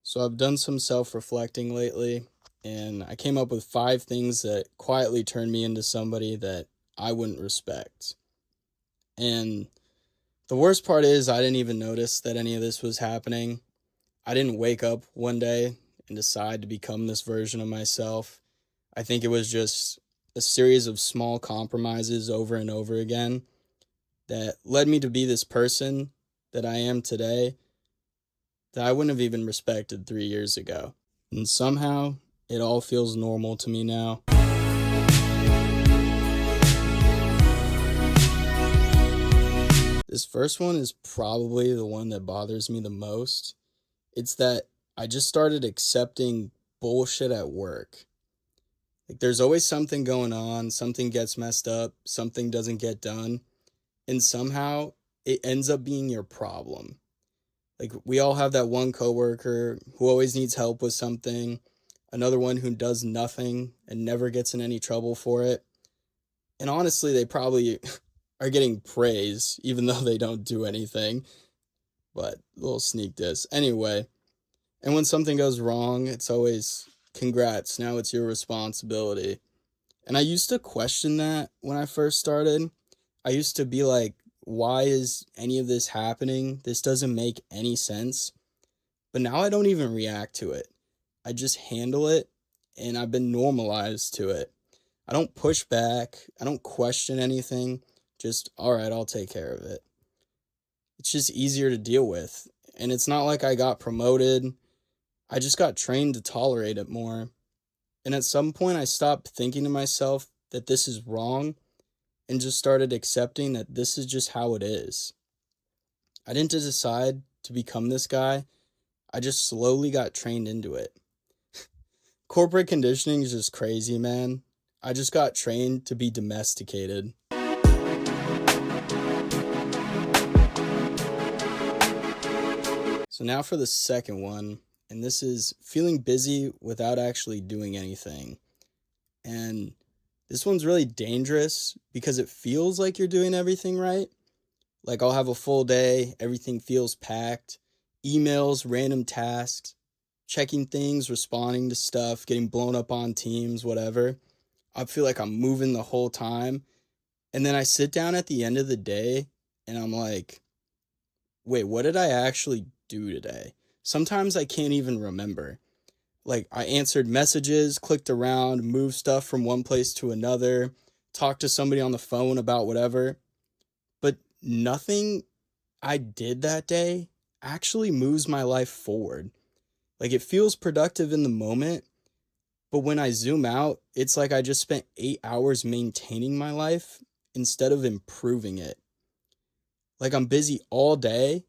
So I've done some self-reflecting lately, and I came up with 5 things that quietly turned me into somebody that I wouldn't respect. And the worst part is I didn't even notice that any of this was happening. I didn't wake up one day and decide to become this version of myself. I think it was just a series of small compromises over and over again that led me to be this person that I am today that I wouldn't have even respected 3 years ago. And somehow it all feels normal to me now. This first one is probably the one that bothers me the most. It's that I just started accepting bullshit at work. Like, there's always something going on, something gets messed up, something doesn't get done, and somehow it ends up being your problem. Like, we all have that one coworker who always needs help with something, another one who does nothing and never gets in any trouble for it. And honestly, they probably are getting praise even though they don't do anything. But a little sneak diss. Anyway, and when something goes wrong, it's always congrats, now it's your responsibility. And I used to question that when I first started. I used to be like, why is any of this happening? This doesn't make any sense. But now I don't even react to it. I just handle it, and I've been normalized to it. I don't push back. I don't question anything. Just, all right, I'll take care of it. It's just easier to deal with. And it's not like I got promoted. I just got trained to tolerate it more. And at some point, I stopped thinking to myself that this is wrong and just started accepting that this is just how it is. I didn't decide to become this guy. I just slowly got trained into it. Corporate conditioning is just crazy, man. I just got trained to be domesticated. So now for the second one, and this is feeling busy without actually doing anything. And this one's really dangerous because it feels like you're doing everything right. Like, I'll have a full day, everything feels packed, emails, random tasks, checking things, responding to stuff, getting blown up on Teams, whatever. I feel like I'm moving the whole time. And then I sit down at the end of the day and I'm like, wait, what did I actually do today? Sometimes I can't even remember. Like, I answered messages, clicked around, moved stuff from one place to another, talked to somebody on the phone about whatever. But nothing I did that day actually moves my life forward. Like, it feels productive in the moment, but when I zoom out, it's like I just spent 8 hours maintaining my life instead of improving it. Like, I'm busy all day,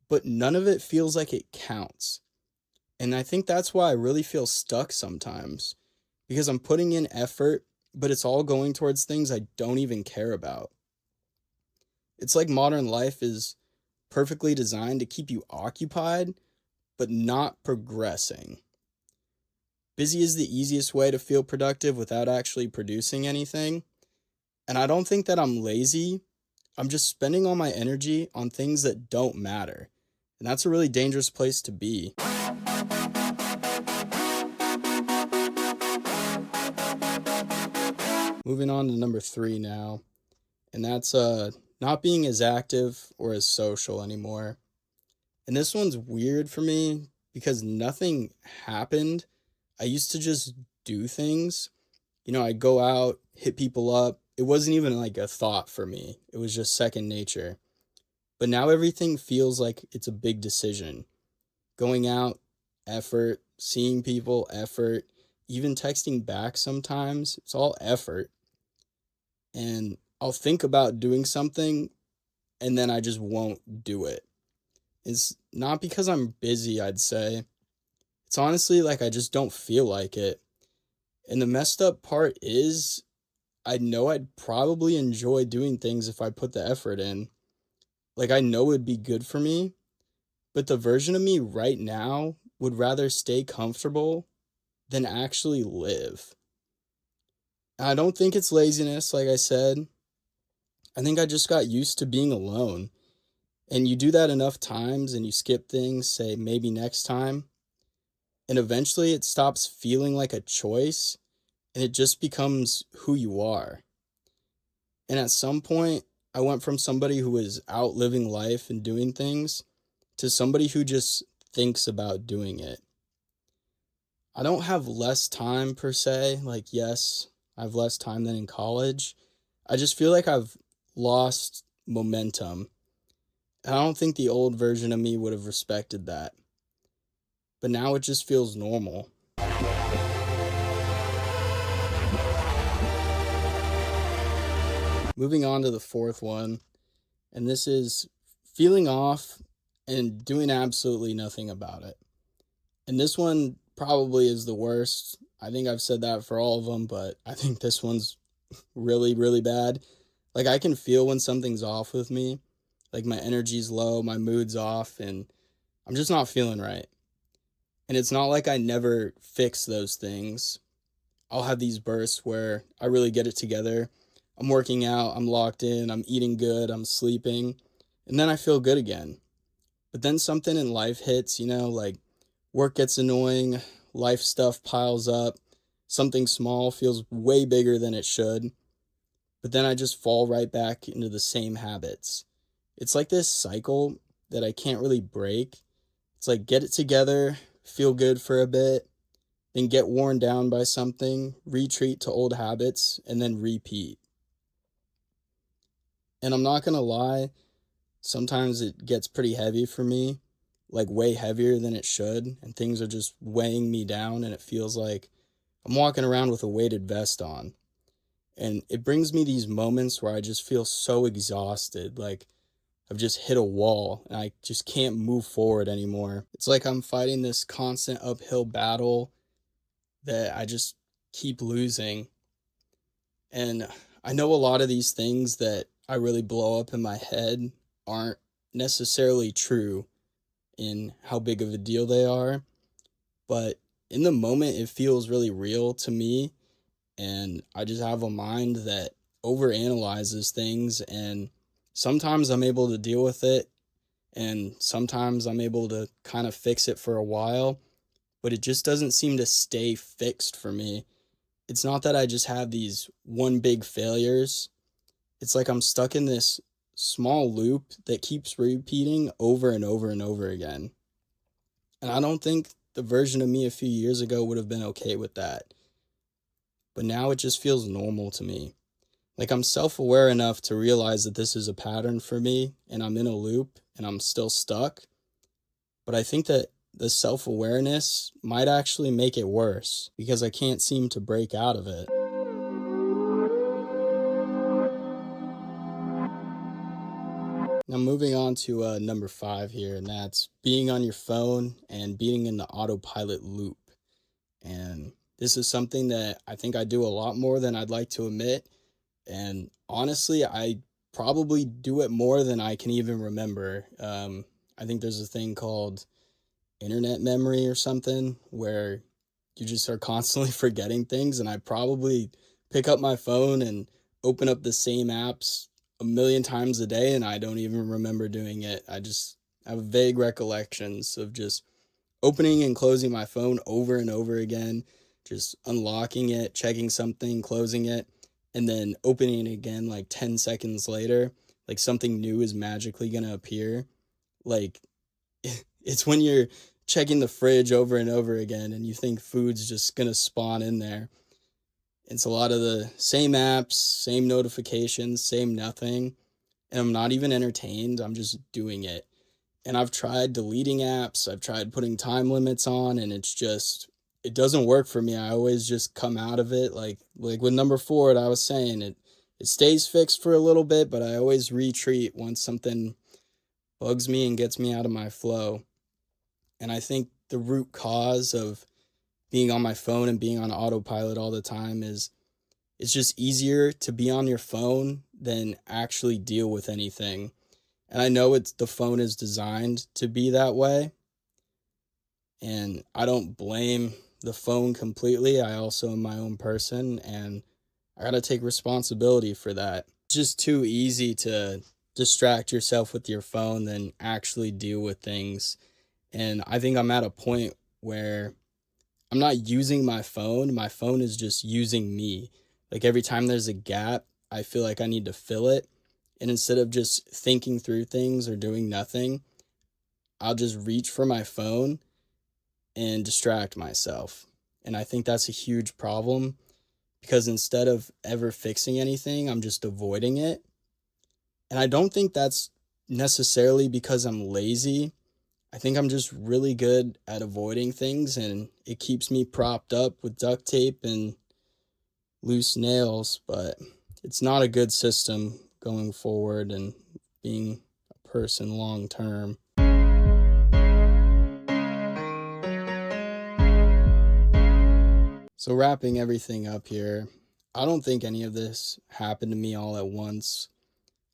but none of it feels like it counts. And I think that's why I really feel stuck sometimes, because I'm putting in effort, but it's all going towards things I don't even care about. It's like modern life is perfectly designed to keep you occupied, but not progressing. Busy is the easiest way to feel productive without actually producing anything. And I don't think that I'm lazy. I'm just spending all my energy on things that don't matter. And that's a really dangerous place to be. Moving on to number 3 now. And that's not being as active or as social anymore. And this one's weird for me because nothing happened. I used to just do things. I'd go out, hit people up. It wasn't even like a thought for me. It was just second nature. But now everything feels like it's a big decision. Going out, effort, seeing people, effort, even texting back sometimes, it's all effort. And I'll think about doing something and then I just won't do it. It's not because I'm busy, I'd say. It's honestly like I just don't feel like it. And the messed up part is I know I'd probably enjoy doing things if I put the effort in. Like, I know it'd be good for me, but the version of me right now would rather stay comfortable than actually live. I don't think it's laziness, like I said. I think I just got used to being alone. And you do that enough times and you skip things, say maybe next time, And eventually it stops feeling like a choice and it just becomes who you are. And at some point, I went from somebody who was out living life and doing things to somebody who just thinks about doing it. I don't have less time per se. Like, yes, I have less time than in college. I just feel like I've lost momentum. And I don't think the old version of me would have respected that. But now it just feels normal. Moving on to the fourth one, and this is feeling off and doing absolutely nothing about it. And this one probably is the worst. I think I've said that for all of them, but I think this one's really, really bad. Like, I can feel when something's off with me. Like, my energy's low, my mood's off, and I'm just not feeling right. And it's not like I never fix those things. I'll have these bursts where I really get it together. I'm working out, I'm locked in, I'm eating good, I'm sleeping, and then I feel good again. But then something in life hits, like work gets annoying, life stuff piles up, something small feels way bigger than it should, but then I just fall right back into the same habits. It's like this cycle that I can't really break. It's like get it together, feel good for a bit, then get worn down by something, retreat to old habits, and then repeat. And I'm not gonna lie, sometimes it gets pretty heavy for me, like way heavier than it should, and things are just weighing me down, and it feels like I'm walking around with a weighted vest on. And it brings me these moments where I just feel so exhausted, like I've just hit a wall and I just can't move forward anymore. It's like I'm fighting this constant uphill battle that I just keep losing. And I know a lot of these things that I really blow up in my head aren't necessarily true in how big of a deal they are, but in the moment it feels really real to me, and I just have a mind that overanalyzes things, and sometimes I'm able to deal with it and sometimes I'm able to kind of fix it for a while, but it just doesn't seem to stay fixed for me. It's not that I just have these one big failures. It's like I'm stuck in this small loop that keeps repeating over and over and over again. And I don't think the version of me a few years ago would have been okay with that. But now it just feels normal to me. Like I'm self-aware enough to realize that this is a pattern for me and I'm in a loop and I'm still stuck. But I think that the self-awareness might actually make it worse because I can't seem to break out of it. Now, moving on to number 5 here, and that's being on your phone and being in the autopilot loop. And this is something that I think I do a lot more than I'd like to admit. And honestly, I probably do it more than I can even remember. I think there's a thing called internet memory or something where you just are constantly forgetting things. And I probably pick up my phone and open up the same apps a million times a day, and I don't even remember doing it. I just have vague recollections of just opening and closing my phone over and over again, just unlocking it, checking something, closing it, and then opening it again like 10 seconds later, like something new is magically going to appear. Like, it's when you're checking the fridge over and over again and you think food's just going to spawn in there. It's a lot of the same apps, same notifications, same nothing. And I'm not even entertained. I'm just doing it. And I've tried deleting apps. I've tried putting time limits on, and it doesn't work for me. I always just come out of it. Like with number 4, I was saying, it stays fixed for a little bit, but I always retreat once something bugs me and gets me out of my flow. And I think the root cause of being on my phone and being on autopilot all the time is it's just easier to be on your phone than actually deal with anything. And I know the phone is designed to be that way. And I don't blame the phone completely. I also am my own person and I got to take responsibility for that. It's just too easy to distract yourself with your phone than actually deal with things. And I think I'm at a point where I'm not using my phone is just using me. Like every time there's a gap, I feel like I need to fill it. And instead of just thinking through things or doing nothing, I'll just reach for my phone and distract myself. And I think that's a huge problem because instead of ever fixing anything, I'm just avoiding it. And I don't think that's necessarily because I'm lazy. I think I'm just really good at avoiding things and it keeps me propped up with duct tape and loose nails, but it's not a good system going forward and being a person long term. So, wrapping everything up here, I don't think any of this happened to me all at once.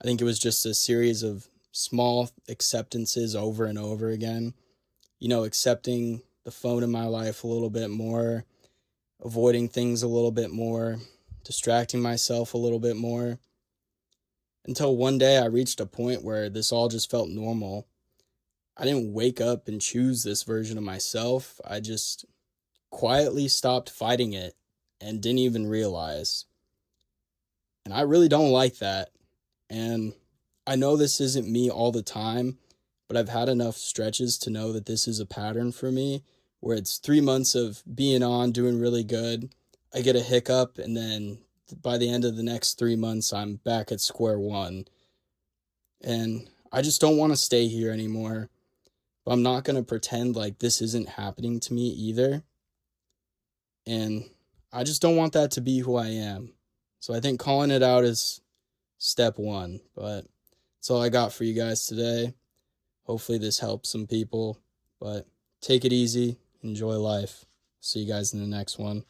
I think it was just a series of small acceptances over and over again. Accepting the phone in my life a little bit more, avoiding things a little bit more, distracting myself a little bit more, until one day I reached a point where this all just felt normal. I didn't wake up and choose this version of myself. I just quietly stopped fighting it and didn't even realize. And I really don't like that. And I know this isn't me all the time, but I've had enough stretches to know that this is a pattern for me where it's 3 months of being on, doing really good. I get a hiccup, and then by the end of the next 3 months, I'm back at square one. And I just don't want to stay here anymore. But I'm not going to pretend like this isn't happening to me either. And I just don't want that to be who I am. So I think calling it out is step one. But that's all I got for you guys today. Hopefully this helps some people. But take it easy. Enjoy life. See you guys in the next one.